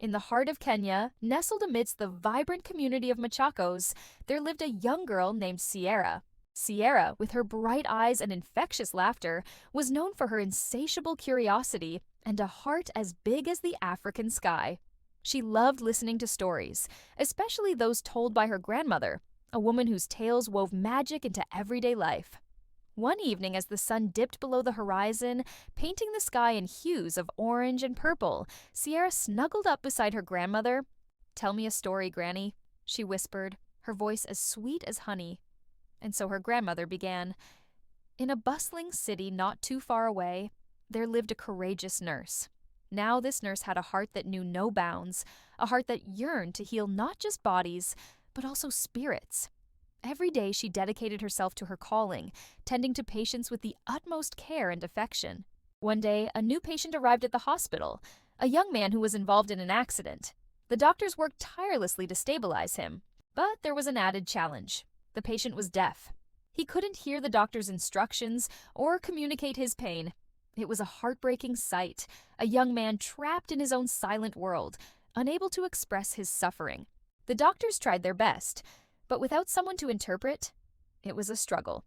In the heart of Kenya, nestled amidst the vibrant community of Machakos, there lived a young girl named Sierra. Sierra, with her bright eyes and infectious laughter, was known for her insatiable curiosity and a heart as big as the African sky. She loved listening to stories, especially those told by her grandmother, a woman whose tales wove magic into everyday life. One evening, as the sun dipped below the horizon, painting the sky in hues of orange and purple, Sierra snuggled up beside her grandmother. "Tell me a story, Granny," she whispered, her voice as sweet as honey. And so her grandmother began. In a bustling city not too far away, there lived a courageous nurse. Now this nurse had a heart that knew no bounds, a heart that yearned to heal not just bodies, but also spirits. Every day she dedicated herself to her calling, tending to patients with the utmost care and affection. One day, a new patient arrived at the hospital, a young man who was involved in an accident. The doctors worked tirelessly to stabilize him, but there was an added challenge. The patient was deaf. He couldn't hear the doctor's instructions or communicate his pain. It was a heartbreaking sight, a young man trapped in his own silent world, unable to express his suffering. The doctors tried their best, but without someone to interpret, it was a struggle.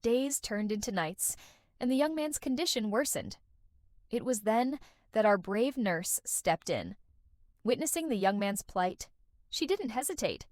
Days turned into nights, and the young man's condition worsened. It was then that our brave nurse stepped in. Witnessing the young man's plight, she didn't hesitate.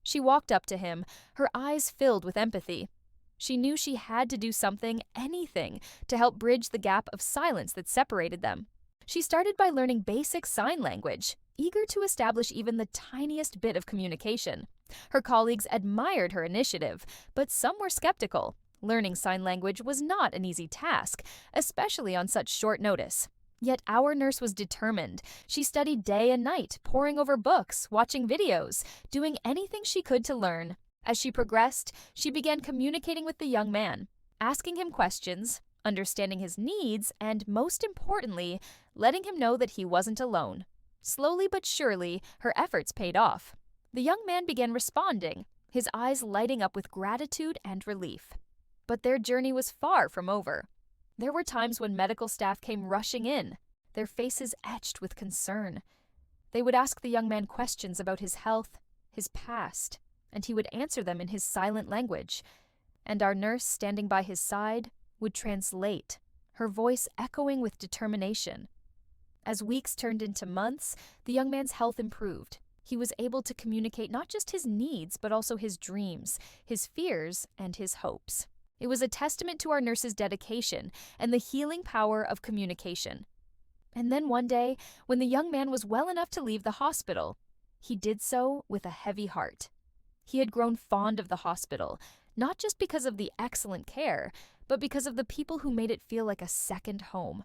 She walked up to him, her eyes filled with empathy. She knew she had to do something, anything, to help bridge the gap of silence that separated them. She started by learning basic sign language, eager to establish even the tiniest bit of communication. Her colleagues admired her initiative, but some were skeptical. Learning sign language was not an easy task, especially on such short notice. Yet our nurse was determined. She studied day and night, poring over books, watching videos, doing anything she could to learn. As she progressed, she began communicating with the young man, asking him questions, understanding his needs, and most importantly, letting him know that he wasn't alone. Slowly but surely, her efforts paid off. The young man began responding, his eyes lighting up with gratitude and relief. But their journey was far from over. There were times when medical staff came rushing in, their faces etched with concern. They would ask the young man questions about his health, his past, and he would answer them in his silent language. And our nurse, standing by his side, would translate, her voice echoing with determination. As weeks turned into months, the young man's health improved. He was able to communicate not just his needs, but also his dreams, his fears, and his hopes. It was a testament to our nurse's dedication and the healing power of communication. And then one day, when the young man was well enough to leave the hospital, he did so with a heavy heart. He had grown fond of the hospital, not just because of the excellent care, but because of the people who made it feel like a second home.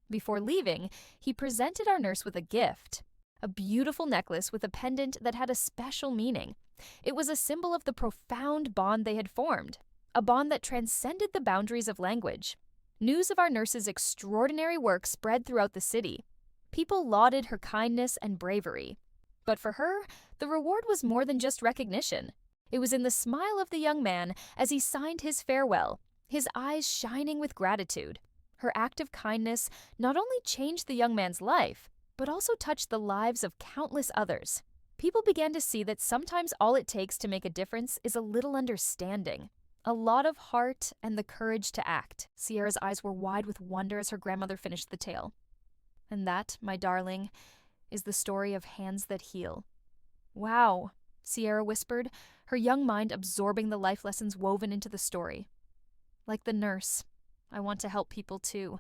Before leaving, he presented our nurse with a gift, a beautiful necklace with a pendant that had a special meaning. It was a symbol of the profound bond they had formed, a bond that transcended the boundaries of language. News of our nurse's extraordinary work spread throughout the city. People lauded her kindness and bravery. But for her, the reward was more than just recognition. It was in the smile of the young man as he signed his farewell, his eyes shining with gratitude. Her act of kindness not only changed the young man's life, but also touched the lives of countless others. People began to see that sometimes all it takes to make a difference is a little understanding, a lot of heart, and the courage to act. Sierra's eyes were wide with wonder as her grandmother finished the tale. And that, my darling, is the story of Hands That Heal. Wow, Sierra whispered, her young mind absorbing the life lessons woven into the story. Like the nurse, I want to help people too.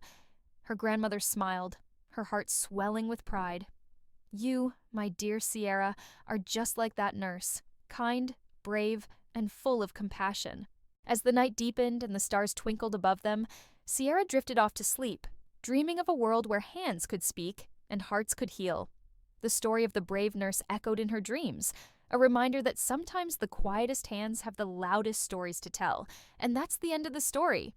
Her grandmother smiled, her heart swelling with pride. You, my dear Sierra, are just like that nurse, kind, brave, and full of compassion. As the night deepened and the stars twinkled above them, Sierra drifted off to sleep, dreaming of a world where hands could speak and hearts could heal. The story of the brave nurse echoed in her dreams, a reminder that sometimes the quietest hands have the loudest stories to tell, and that's the end of the story.